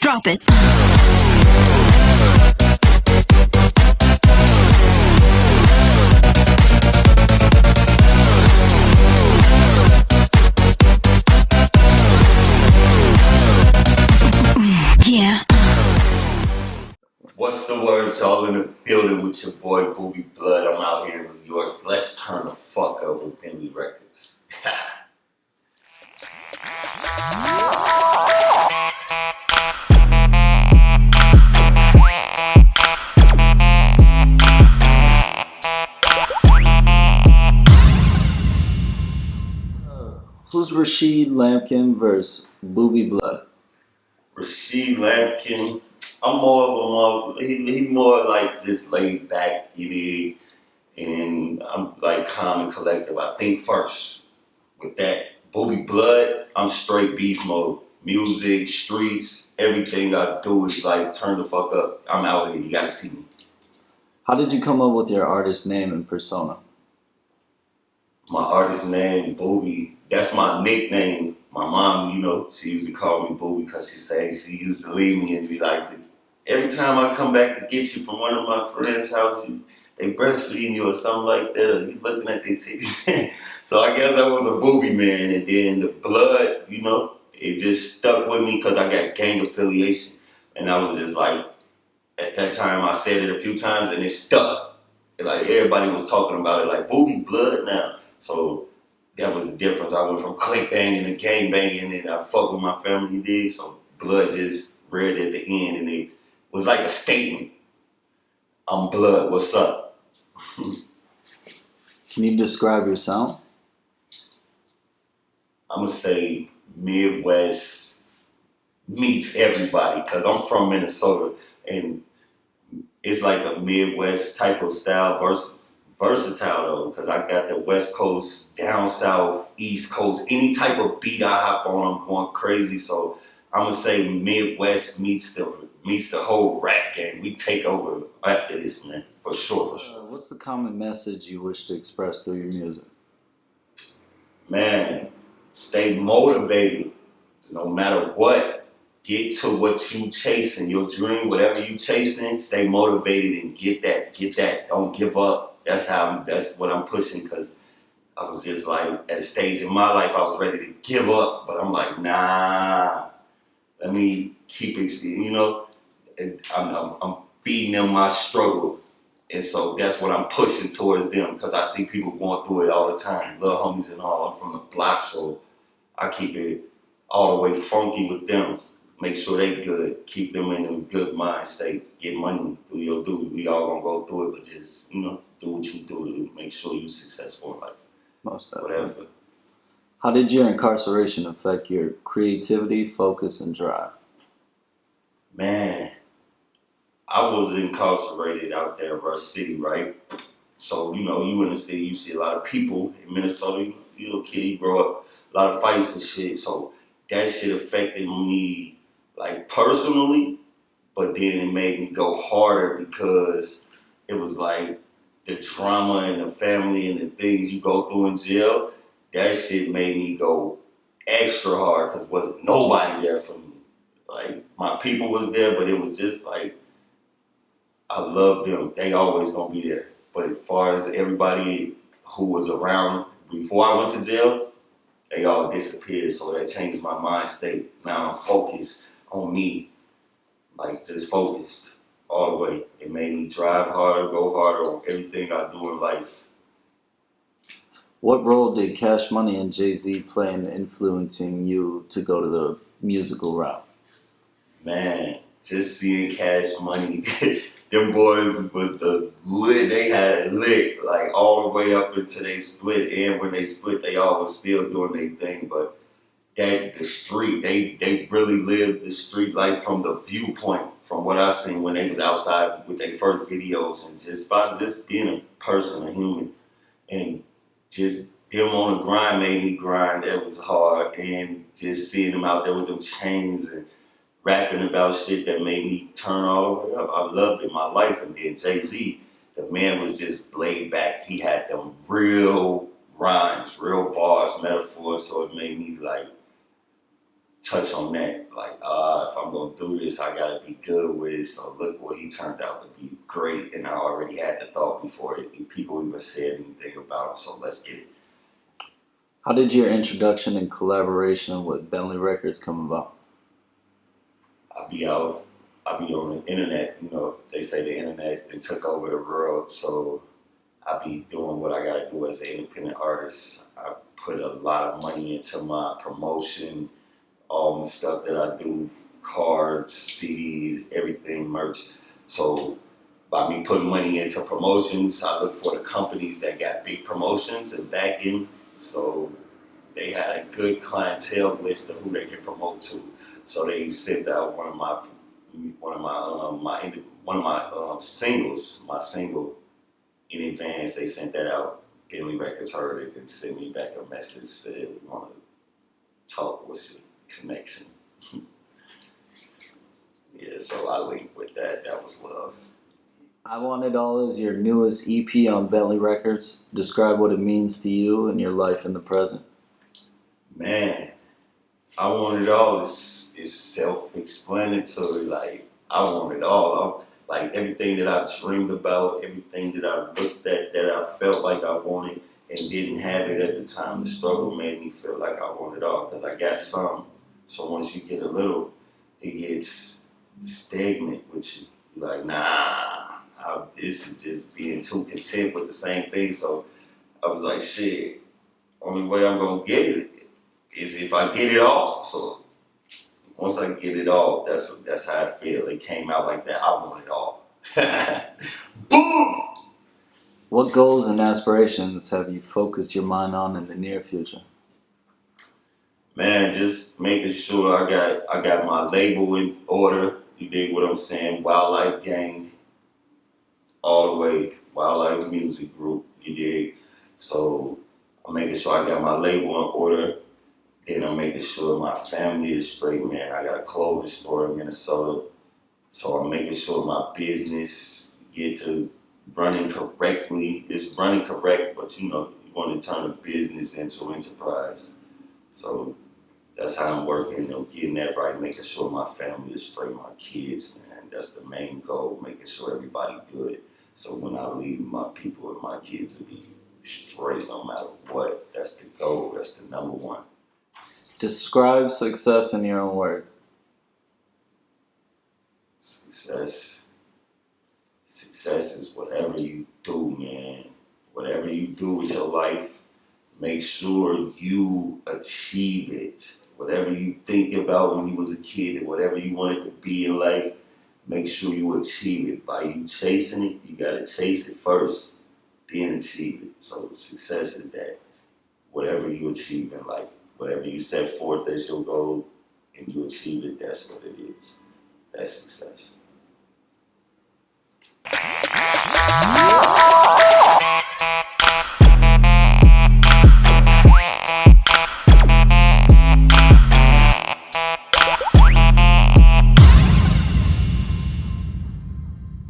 Drop it. Yeah. What's the word? Y'all in the building with your boy BoobieBlood. I'm out here in New York. Let's turn the fuck up with Bentley Records. Who's Rasheed Lampkin versus BoobieBlood? Rasheed Lampkin, I'm more of a he more like just laid back, you dig, and I'm like calm and collective. I think first with that. BoobieBlood, I'm straight beast mode. Music, streets, everything I do is like turn the fuck up. I'm out here. You gotta see me. How did you come up with your artist name and persona? My artist name, Boobie, that's my nickname. My mom, you know, she used to call me Boobie because she said she used to leave me and be like, every time I come back to get you from one of my friends' house, they breastfeeding you or something like that, or you looking at their titties. So I guess I was a Boobie man, and then the blood, you know, it just stuck with me because I got gang affiliation. And I was just like, at that time I said it a few times and it stuck. Like everybody was talking about it like BoobieBlood now. So that was the difference. I went from click banging to gang banging, and I fuck with my family did. So blood just read at the end, and it was like a statement. I'm blood, what's up? Can you describe your sound? I'm gonna say Midwest meets everybody, because I'm from Minnesota, and it's like a Midwest type of style versatile though, because I got the West Coast, down south, East Coast, any type of beat I hop on, I'm going crazy. So I'm gonna say Midwest meets the whole rap game. We take over after this, man, for sure. What's the common message you wish to express through your music? Man, stay motivated, no matter what. Get to what you chasing, your dream, whatever you chasing. Stay motivated and get that. Don't give up. That's what I'm pushing, because I was just like at a stage in my life I was ready to give up, but I'm like, nah. Let me keep it, you know. And I'm feeding them my struggle, and so that's what I'm pushing towards them, because I see people going through it all the time. Little homies and all. I'm from the block, so I keep it all the way funky with them. Make sure they good. Keep them in a good mind state. Get money. Do your do. We all gonna go through it, but just, you know, do what you do to make sure you're successful in life. Most Whatever. How did your incarceration affect your creativity, focus, and drive? Man, I was incarcerated out there in Rush City, right? So, you know, you in the city, you see a lot of people in Minnesota. You little kid, you grow up, a lot of fights and shit. So that shit affected me, like, personally, but then it made me go harder, because it was like the trauma and the family and the things you go through in jail. That shit made me go extra hard, because wasn't nobody there for me. Like, my people was there, but it was just like, I love them. They always gonna be there. But as far as everybody who was around before I went to jail, they all disappeared. So that changed my mind state. Now I'm focused on me, like just focused all the way. It made me drive harder, go harder on everything I do in life. What role did Cash Money and Jay-Z play in influencing you to go to the musical route? Man, just seeing Cash Money, them boys was lit. They had it lit, like all the way up until they split. And when they split, they all was still doing their thing. But that the street, they really lived the street life from the viewpoint, from what I seen when they was outside with their first videos, and just by just being a person, a human, and just them on the grind made me grind. That was hard, and just seeing them out there with them chains and rapping about shit that made me turn all the way up. I loved it, my life. And then Jay-Z, the man was just laid back. He had them real rhymes, real bars, metaphors, so it made me like touch on that. Like, if I'm gonna do this, I gotta be good with it. So look what he turned out to be great, and I already had the thought before people even said anything about him. So let's get it. How did your introduction and collaboration with Bentley Records come about? I be out, I be on the internet. You know, they say the internet it took over the world, so I be doing what I gotta do as an independent artist. I put a lot of money into my promotion, all the stuff that I do, cards, CDs, everything, merch. So by me putting money into promotions, I look for the companies that got big promotions and backing. So they had a good clientele list of who they can promote to. So they sent out one of my singles, my single in advance. They sent that out. Billy Records heard it and sent me back a message said, "We want to talk. What's your connection?" Yeah, so I linked with that. That was love. I Want It All is your newest EP on Bentley Records. Describe what it means to you and your life in the present. Man, I want it all. It's self-explanatory. Like I want it all. Like everything that I dreamed about, everything that I looked at, that I felt like I wanted and didn't have it at the time. The struggle made me feel like I want it all because I got some. So once you get a little, it gets stagnant with you. You're like, nah, this is just being too content with the same thing. So I was like, shit, only way I'm gonna get it is if I get it all. So once I get it all, that's how I feel. It came out like that. I want it all. Boom! What goals and aspirations have you focused your mind on in the near future? Man, just making sure I got my label in order. You dig what I'm saying? Wildlife Gang, all the way. Wildlife Music Group. You dig? So I'm making sure I got my label in order. Then I'm making sure my family is straight, man. I got a clothing store in Minnesota. So I'm making sure my business get to running correctly. It's running correct, but you know, you want to turn a business into enterprise. So that's how I'm working, you know, getting that right, making sure my family is straight, my kids, man. That's the main goal, making sure everybody good. So when I leave, my people and my kids will be straight no matter what. That's the goal. That's the number one. Describe success in your own words. Success. Success is whatever you do, man. Whatever you do with your life, make sure you achieve it. Whatever you think about when you was a kid and whatever you wanted to be in life, make sure you achieve it. By you chasing it, you gotta chase it first, then achieve it. So success is that. Whatever you achieve in life, whatever you set forth as your goal and you achieve it, that's what it is. That's success.